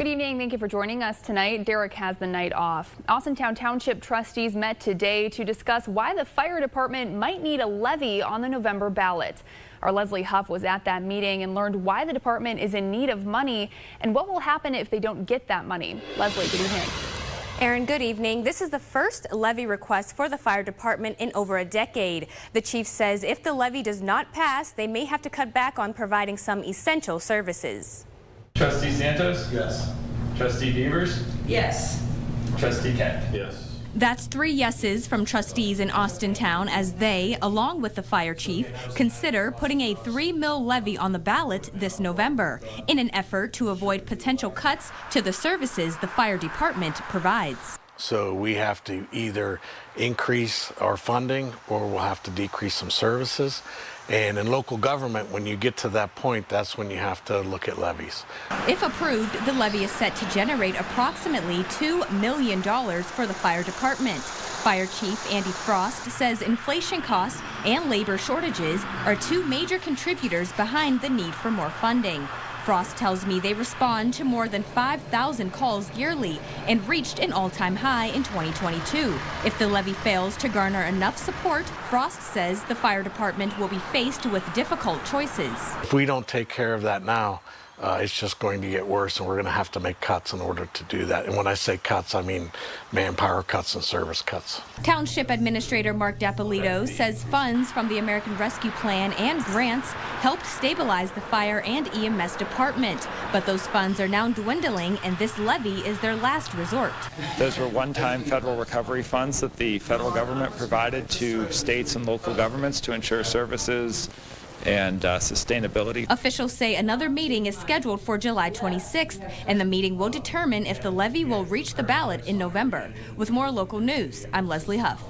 Good evening. Thank you for joining us tonight. Derek has the night off. Austintown Township trustees met today to discuss why the fire department might need a levy on the November ballot. Our Leslie Huff was at that meeting and learned why the department is in need of money and what will happen if they don't get that money. Leslie, good evening. Aaron, good evening. This is the first levy request for the fire department in over a decade. The chief says if the levy does not pass, they may have to cut back on providing some essential services. Trustee Santos? Yes. Trustee Devers? Yes. Trustee Kent? Yes. That's 3 yeses from trustees in Austintown as they, along with the fire chief, consider putting a $3 million levy on the ballot this November in an effort to avoid potential cuts to the services the fire department provides. So we have to either increase our funding or we'll have to decrease some services. And in local government, when you get to that point, that's when you have to look at levies. If approved, the levy is set to generate approximately $2 million for the fire department. Fire Chief Andy Frost says inflation costs and labor shortages are 2 major contributors behind the need for more funding. Frost tells me they respond to more than 5,000 calls yearly and reached an all-time high in 2022. If the levy fails to garner enough support, Frost says the fire department will be faced with difficult choices. If we don't take care of that now, it's just going to get worse, and we're going to have to make cuts in order to do that. And when I say cuts, I mean manpower cuts and service cuts. Township Administrator Mark Dapolito says funds from the American Rescue Plan and grants helped stabilize the fire and EMS department. But those funds are now dwindling, and this levy is their last resort. Those were one-time federal recovery funds that the federal government provided to states and local governments to ensure services and sustainability. Officials say another meeting is scheduled for July 26th, and the meeting will determine if the levy will reach the ballot in November. With more local news, I'm Leslie Huff.